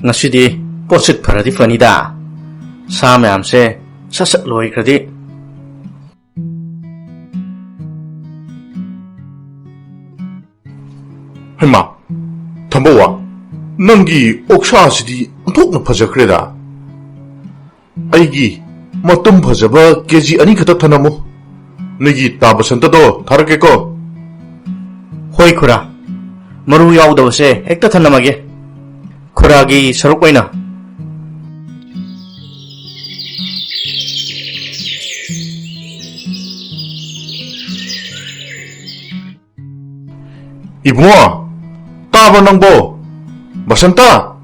ngasi posit paradi fanida sa mayam se sasat loi kradi Hema thambowa nangi oksha sidi onthokna phajakreda aigi matum phajaba keji ani khata thanamu nigi tabasanta do tharake ko hoi khura maru yaudawase hekta thanamage khuragi saruk oina Ibunga taba nangbo basanta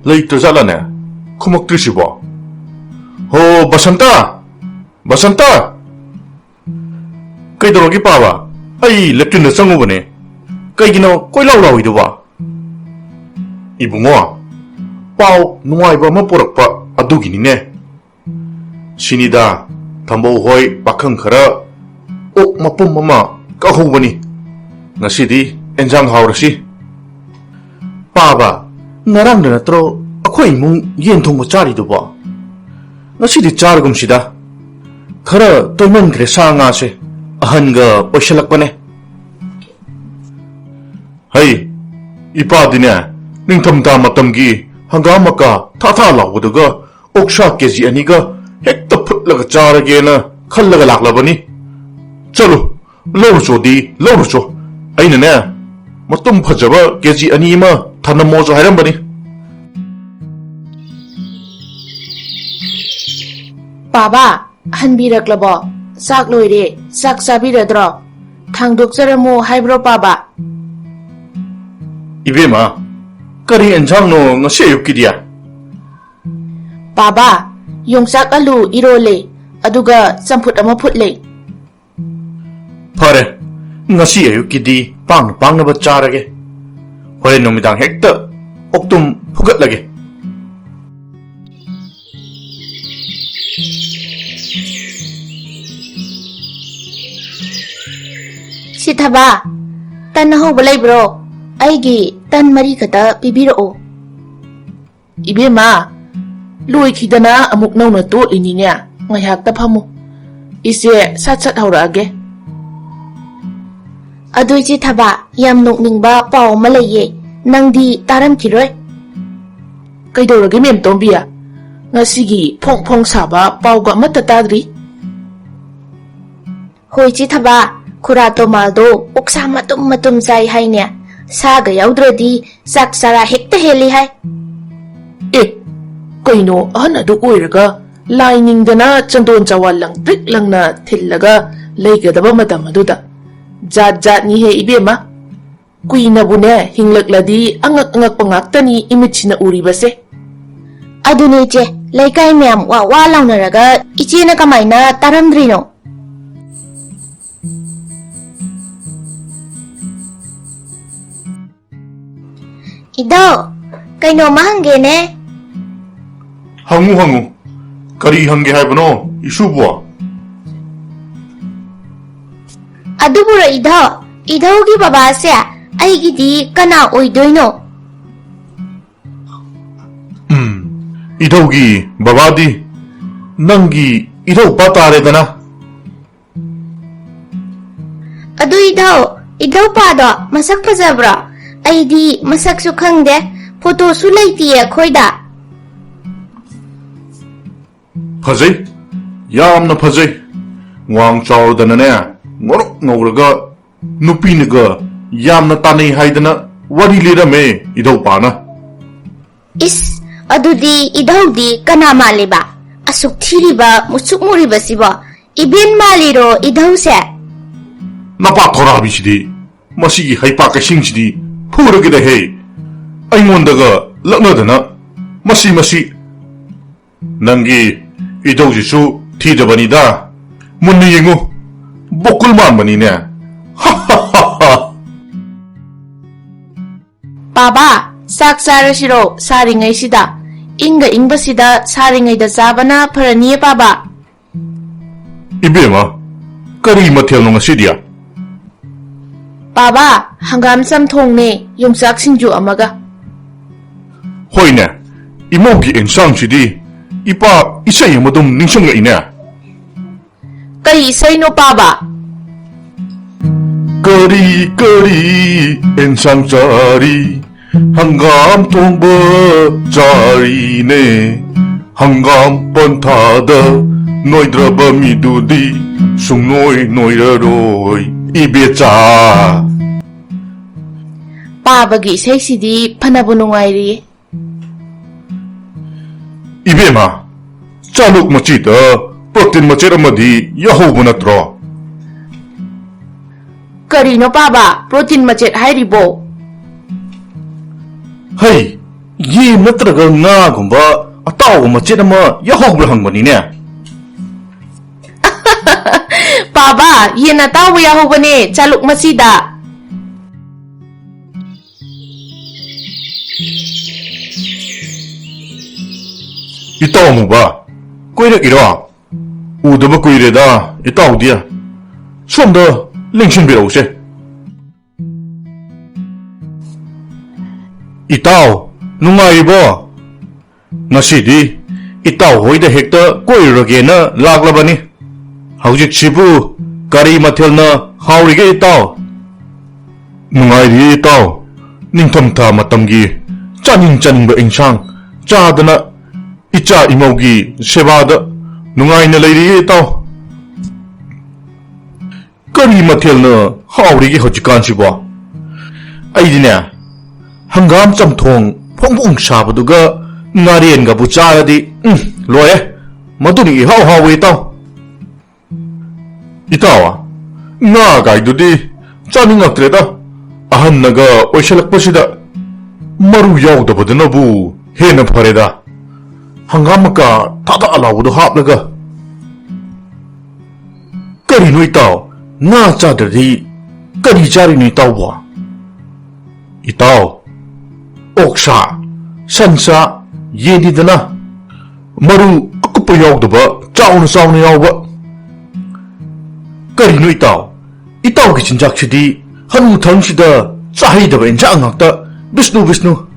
later zalane kumak trisibo ho basanta kay dorogi pawa ay leptin na sangu bane kay gino koy law iduwa Ibunga pao nuwai ba mapurakpa adugini ne sinida thambo hoi pakhang khara ok mapum mama kahubani ngasidi enjang haurasi paba ngarang na natro akhoi mung yen thongba chari duba ngasidi chargum sida khara toiman gre sanga se ahanga poishalakpane hai ipa dine ningthamda matamgi hangamaka tha lawdaga oksha keji aniga hekta phutlaga charagena khallaga laklabani chalo lawru cho aina ne matum phajaba keji ani ma thanamo jo hairam bani Baba hanbiraklabo sak loire sak sabiradro thangdok jaramo haibro baba Ibema kari enjang no ngase yukidia Baba yongsak alu irole aduga champut ama phutle Pare ngasi ayukidi pang na bacharage hore nomidang hekta oktum phugatlage Sithaba tan ho balai bro aigi tan mari khata pibiro Ibema lui khidana amuk nauna to lininya ngayhak ta phamu ise sat haurage Aduji thaba yam nokningba paw malaye nangdi taram kiroi kaidorage mem tombia ngasigi phong saba pawga mata tadri Hoichi thaba khura to maldo oksa matum sai haine saga yaudrodi sak sara hekta heli hai kaino ahana du oiraga lining dana chandon chawalang trik langna thillaga leigadaba matam aduda jat ni he ibema kuina bune hinglakladi angak pangaktani imichina uribase adune che laikai myam wa launaraga ichena kamaina taramdrino Ido kaino mahangene hangu kari hange haibano isubuwa Adubura idhogi baba se aigidi kana oidoino idaugi babadi nangi idau patare dana Adu idau pado masak fazabra aidi masak su khangde photo su laitiye khoida phajai yamna phajai wang chawdana ne ngorok ngawraga nupinaga yamna tanai haidana wari lirame idau pana Is adudi idhaudi kana maliba asuk thiriba musuk muriba siba ibin maliro idhause napa thora bisidi masigi haipa kasingidi phuragida he aingondaga laknadana masi nangi idaujisu thidabanida munni yengu bokul manbani ne Baba sak sarashiro saringai sida ingba sida saringai da sabana parani baba Ibema kari mathel no ngasidia Baba hangam sam thong ne yumsak sinju amaga ꯍꯣꯏꯅꯦ ꯏꯃꯧꯒꯤ ꯑꯦꯟꯁꯥꯡꯁꯤꯗꯤ ꯏꯄꯥ ꯏꯁꯩ ꯑꯃꯗꯨꯝ ꯅꯤꯡꯁꯤꯡꯂꯛꯏꯅꯦ ꯀꯔꯤ ꯏꯁꯩꯅꯣ ꯄꯥꯕ ꯀꯔꯤ ꯀꯔꯤ ꯑꯦꯟꯁꯥꯡ ꯆꯥꯔꯤ ꯍꯪꯒꯥꯝ ꯊꯣꯡꯕ ꯆꯥꯔꯤꯅꯦ ꯍꯪꯒꯥꯝ ꯄꯟꯊꯥꯗ ꯅꯣꯏꯗ꯭ꯔꯕ ꯃꯤꯗꯨꯗꯤ ꯁꯨꯡꯅꯣꯏ ꯅꯣꯏꯔꯔꯣꯏ 이베자 ꯄꯥꯕꯒꯤ ꯏꯁꯩꯁꯤꯗꯤ ꯐꯅꯕꯨ ꯅꯨꯡꯉꯥꯏꯔꯤꯌꯦ 이베마 ꯆꯥꯂꯨꯛ ꯃꯆꯤꯗ ꯄ꯭ꯔꯣꯇꯤꯟ ꯃꯆꯦꯠ ꯑꯃꯗꯤ ꯌꯥꯍꯧꯕ ꯅꯠꯇ꯭ꯔꯣ ꯀꯔꯤꯅꯣ ꯄꯥꯕ ꯄ꯭ꯔꯣꯇꯤꯟ ꯃꯆꯦꯠ ꯍꯥꯏꯔꯤꯕꯣ ꯍꯩ ꯌꯦꯟ ꯅꯠꯇ꯭ꯔꯒ ꯉꯥꯒꯨꯝꯕ ꯑꯇꯥꯎꯕ ꯃꯆꯦꯠ ꯑꯃ ꯌꯥꯍꯧꯕ꯭ꯔꯥ ꯍꯪꯕꯅꯤꯅꯦ ꯄꯥꯕ ꯌꯦꯟ ꯑꯇꯥꯎꯕ ꯌꯥꯍꯧꯕꯅꯦ ꯆꯥꯂꯨꯛ ꯃꯆꯤꯗ 이따 어묵바 კვ이력이라 우드바 კვ이레다 이따 어디야 수험더 랭신비라 오세 이따오 누가이보 나시디 이따오 호이다 헥다 კვ이러게나 락라바니 하우직 치부 까리 마텔나 하우리게 이따오 누가이디 이따오 닝텀타 마tam기 짜닝짜닝바 잉창 짜드나 이짜 이모기 세바다 누가이나 레이리 이따오 까리 마텔나 하우리게 허지간시보 아이디네 한감 짬통 퐁퐁 샤바두가 나리엔가 부짜야디 로에 마두니 하우하우 이따오 이따와 나가이두디 짜닝악드레다 아한나가 오실락버시다 마루 야우다보드나부 헤나 파레다 한가마까 다다 알라우도 합나가 까리노 이따오 나 짜드리 까리 자리노 이따오와 이따오 옥사 산사 예디드나 마루 아쿠빠 야우다바 짜우나 야우바 까리노 이따오기 진작시디 한우탕시다 짜히다바 인장악다 비스누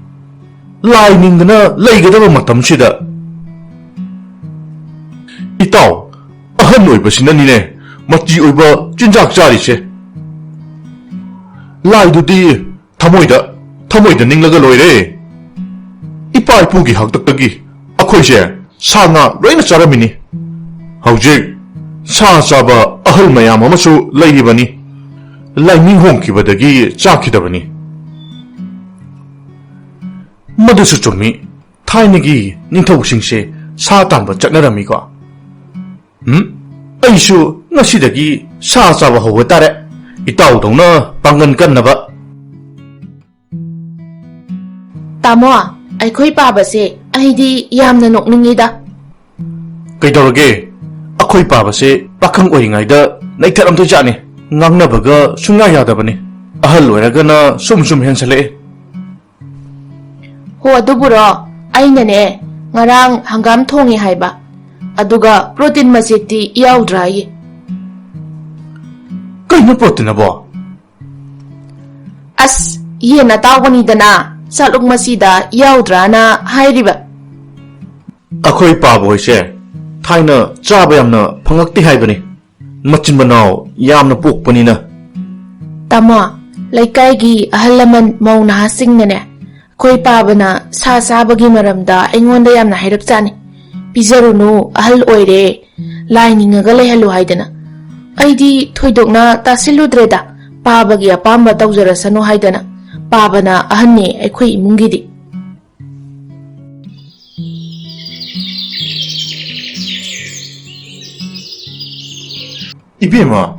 라이닝드나 레이가다바 마tam시다 이따오 아한 오이바시나니네 맞지 오이바 진작 짜리세 라이두디 타모이다 닝라가 로이레 이빠 이쁘기 학덕덕기 아코이세 사나 로이나 짜라미니 하우직 사사바 ahal mayam amasu lairibani laiming hongkibadagi chakidabani madusu chumi thainagi ningthaugsingse sa tanba chaknaramiko aisu ngasidagi sa chaba howa tare itaudongna pangan kannaba ꯇꯥꯃꯣ ꯑꯩꯈꯣꯏ ꯄꯥꯕꯁꯦ ꯑꯩꯗꯤ ꯌꯥꯝꯅ ꯅꯣꯛꯅꯤꯡꯉꯤꯗ ꯀꯩꯗꯧꯔꯒꯦ ꯑꯩꯈꯣꯏ ꯄꯥꯕꯁꯦ ꯄꯥꯈꯪ ꯑꯣꯏꯔꯤꯉꯩꯗ ꯅꯩꯊꯠꯂꯝꯗꯣꯏ ꯖꯥꯠꯅꯤ ꯉꯥꯡꯅꯕꯒ ꯁꯨꯡꯌꯥ ꯌꯥꯗꯕꯅꯤ ꯑꯍꯜ ꯑꯣꯏꯔꯒꯅ ꯁꯨꯝ ꯍꯦꯟꯁꯜꯂꯛꯑꯦ ꯍꯣ ꯑꯗꯨꯕꯨꯔꯣ ꯑꯩꯅꯅꯦ ꯉꯔꯥꯡ ꯍꯪꯒꯥꯝ ꯊꯣꯡꯉꯦ ꯍꯥꯏꯕ ꯑꯗꯨꯒ ꯄ꯭ꯔꯣꯇꯤꯟ ꯃꯆꯦꯠꯇꯤ ꯌꯥꯎꯗ꯭ꯔꯥꯌꯦ ꯀꯩꯅꯣ ꯄ꯭ꯔꯣꯇꯤꯟ ꯑꯕꯣ ꯑꯁ ꯌꯦꯟ ꯑꯇꯥꯎꯕꯅꯤꯗꯅ ꯆꯥꯂꯨꯛ ꯃꯆꯤꯗ ꯌꯥꯎꯗ꯭ꯔꯥꯅ ꯍꯥꯏꯔꯤꯕ ꯑꯩꯈꯣꯏ ꯄꯥꯕ ꯍꯣꯏꯁꯦ ꯊꯥꯏꯅ ꯆꯥꯕ ꯌꯥꯝꯅ ꯐꯪꯉꯛꯇꯦ ꯍꯥꯏꯕꯅꯤ ꯃꯆꯤꯟ ꯃꯅꯥꯎ ꯌꯥꯝꯅ ꯄꯣꯛꯄꯅꯤꯅ ꯇꯥꯃꯣ ꯂꯩꯀꯥꯏꯒꯤ ꯑꯍꯜ ꯂꯃꯟ ꯃꯧ ꯅꯍꯥꯁꯤꯡꯅꯅꯦ ꯑꯩꯈꯣꯏ ꯄꯥꯕꯅ ꯁꯥ ꯆꯥꯕꯒꯤ ꯃꯔꯝꯗ ꯑꯩꯉꯣꯟꯗ ꯌꯥꯝꯅ ꯍꯥꯏꯔꯞꯆꯥꯅꯤ ꯄꯤꯖꯔꯨꯅꯨ ꯑꯍꯜ ꯑꯣꯏꯔꯦ ꯂꯥꯏ ꯅꯤꯡꯉꯒ ꯂꯩꯍꯜꯂꯨ ꯍꯥꯏꯗꯅ ꯑꯩꯗꯤ ꯊꯣꯏꯗꯣꯛꯅ ꯇꯥꯁꯤꯜꯂꯨꯗ꯭ꯔꯦꯗ ꯄꯥꯕꯒꯤ ꯑꯄꯥꯝꯕ ꯇꯧꯖꯔꯁꯅꯨ ꯍꯥꯏꯗꯅ ꯄꯥꯕꯅ ꯑꯍꯟꯅꯦ ꯑꯩꯈꯣꯏ ꯏꯃꯨꯡꯒꯤꯗꯤ 이베마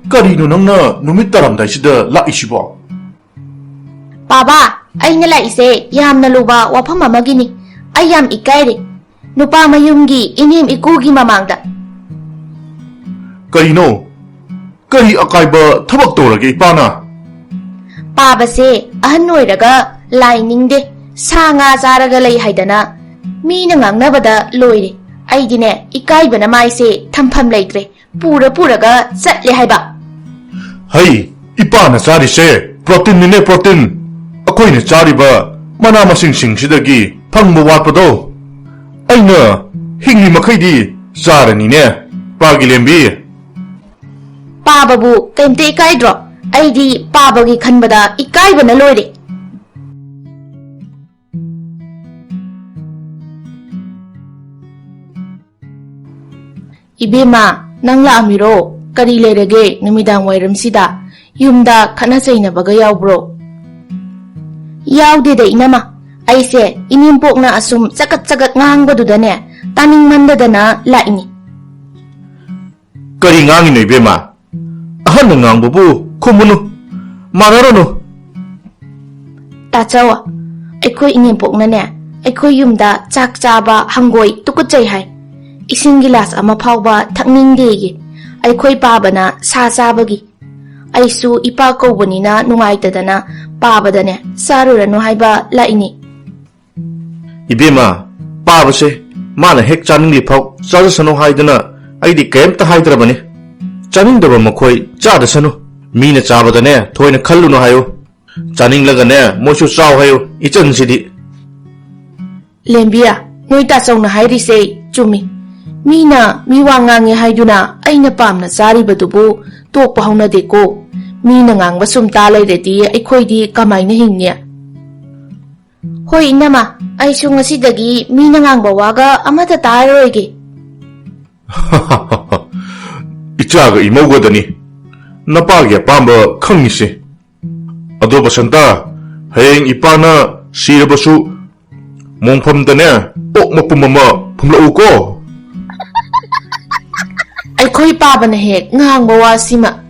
까리노 낭나 누밋 따람다이시다 라이시보 ꯄꯥꯕꯥ ꯑꯩꯅ ꯂꯥꯛꯏꯁꯦ ꯌꯥꯝꯅ ꯂꯨꯕ ꯋꯥꯐꯝ ꯑꯃꯒꯤꯅꯤ ꯑꯩ ꯌꯥꯝ ꯏꯀꯥꯏꯔꯦ ꯅꯨꯄꯥ ꯃꯌꯨꯝꯒꯤ 이님 이꾸기 마망다 까리노 까리 아까이바 타박 떠오르게 이빠나 ꯄꯥꯕꯁꯦ ꯑꯍꯟ ꯑꯣꯏꯔꯒ ꯂꯥꯏ ꯅꯤꯡꯗꯦ ꯁꯥ ꯉꯥ ꯆꯥꯔꯒ ꯂꯩ ꯍꯥꯏꯗꯅ ꯃꯤꯅ ꯉꯥꯡꯅꯕꯗ ꯂꯣꯏꯔꯦ ꯑꯩꯗꯤꯅꯦ ꯏꯀꯥꯏꯕꯅ ꯃꯥꯏꯁꯦ ꯊꯝꯐꯝ ꯂꯩꯇ꯭ꯔꯦ ꯄꯨꯔꯒ ꯆꯠꯂꯦ ꯍꯥꯏꯕ 하이 이빠나 짜리세 프로틴니네 프로틴 아코이네 짜리바 마나마싱싱시다기 ꯐꯪꯕ ꯋꯥꯠꯄꯗꯣ ꯑꯩꯅ ꯍꯤꯡꯂꯤ ꯃꯈꯩꯗꯤ ꯆꯥꯔꯅꯤꯅꯦ ꯄꯥꯒꯤ ꯂꯦꯝꯕꯤ ꯄꯥꯕꯕꯨ ꯀꯩꯝꯇ ꯏꯀꯥꯏꯗ꯭ꯔꯣ ꯑꯩꯗꯤ ꯄꯥꯕꯒꯤ ꯈꯟꯕꯗ ꯏꯀꯥꯏꯕꯅ ꯂꯣꯏꯔꯦ 이베마 ꯅꯪ ꯂꯥꯛꯑꯝꯃꯤꯔꯣ ꯀꯔꯤ ꯂꯩꯔꯒꯦ ꯅꯨꯃꯤꯗꯥꯡ ꯋꯥꯏꯔꯝꯁꯤꯗ ꯌꯨꯝꯗ ꯈꯠꯅ ꯆꯩꯅꯕꯒ ꯌꯥꯎꯕ꯭ꯔꯣ ꯌꯥꯎꯗꯦꯗ 이놈아 ꯑꯩꯁꯦ 이님ꯄꯣꯛꯅ ꯑꯁꯨꯝ ꯆꯒꯠ ꯉꯥꯡꯕꯗꯨꯗꯅꯦ ꯇꯥꯅꯤꯡꯃꯟꯗꯗꯅ ꯂꯥꯛꯏꯅꯤ ꯀꯔꯤ ꯉꯥꯡꯉꯤꯅꯣ 이베마 ꯑꯍꯟꯅ ꯉꯥꯡꯕꯕꯨ ꯈꯨꯝꯃꯨꯅꯨ ꯃꯥꯟꯅꯔꯨꯅꯨ ꯇꯥꯆꯧ ꯑꯩꯈꯣꯏ 이님ꯄꯣꯛꯅꯅꯦ ꯑꯩꯈꯣꯏ ꯌꯨꯝꯗ ꯆꯥꯛ ꯆꯥꯕ ꯍꯪꯒꯣꯏ ꯇꯨꯀꯠꯆꯩ ꯍꯥꯏ 이신 ꯒꯤꯂꯥꯁ ꯑꯃ ꯐꯥꯎꯕ ꯊꯛꯅꯤꯡꯗꯦꯌꯦ ꯑꯩꯈꯣꯏ ꯄꯥꯕꯅ ꯁꯥ ꯆꯥꯕꯒꯤ ꯑꯩꯁꯨ 이ꯄꯥ ꯀꯧꯕꯅꯤꯅ ꯅꯨꯡꯉꯥꯏꯇꯗꯅ ꯄꯥꯕꯗꯅꯦ ꯆꯥꯔꯨꯔꯅꯨ ꯍꯥꯏꯕ ꯂꯥꯛꯏꯅꯤ 이베마 ꯄꯥꯕꯁꯦ ꯃꯥꯅ ꯍꯦꯛ ꯆꯥꯅꯤꯡꯂꯤꯐꯥꯎ ꯆꯥꯖꯁꯅꯨ ꯍꯥꯏꯗꯅ ꯑꯩꯗꯤ ꯀꯩꯝꯇ ꯍꯥꯏꯗ꯭ꯔꯕꯅꯤ ꯆꯥꯅꯤꯡꯗꯕ ꯃꯈꯣꯏ ꯆꯥꯗꯁꯅꯨ ꯃꯤꯅ ꯆꯥꯕꯗꯅꯦ ꯊꯣꯏꯅ ꯈꯜꯂꯨꯅꯨ ꯍꯥꯏꯌꯨ ꯆꯥꯅꯤꯡꯂꯒꯅꯦ ꯃꯣꯏꯁꯨ ꯆꯥꯎ ꯍꯥꯏꯌꯨ 이ꯆꯟꯁꯤꯗꯤ ꯂꯦꯝꯕꯤꯌꯥ ꯅꯣꯏ ꯇꯥꯆꯧꯅ ꯍꯥꯏꯔꯤꯁꯦ ꯆꯨꯝꯃꯤ ꯃꯤꯅ ꯃꯤꯋꯥ ꯉꯥꯡꯉꯦ ꯍꯥꯏꯗꯨꯅ ꯑꯩꯅ ꯄꯥꯝꯅ ꯆꯥꯔꯤꯕꯗꯨꯕꯨ ꯇꯣꯛꯄ ꯍꯧꯅꯗꯦꯀꯣ ꯃꯤꯅ ꯉꯥꯡꯕ ꯁꯨꯝ ꯇꯥ ꯂꯩꯔꯗꯤ ꯑꯩꯈꯣꯏꯗꯤ ꯀꯃꯥꯏꯅ ꯍꯤꯡꯅꯤ ꯍꯣꯏ 이놈아 ꯑꯩꯁꯨ ꯉꯁꯤꯗꯒꯤ ꯃꯤꯅ ꯉꯥꯡꯕ ꯋꯥꯒ ꯑꯃꯠꯇ ꯇꯥꯔꯔꯣꯏꯒꯦ 이짜가 이모거더니 나빠게 아빠ம்ப 컹이시 어도 버선다 heng 이빠나 시르버수 몽펌드네 꼭 먹뿜어머 품러우고 ꯑꯩꯈꯣꯏ ꯄꯥꯕꯅ ꯍꯦꯛ ꯉꯥꯡꯕ ꯋꯥꯁꯤꯃ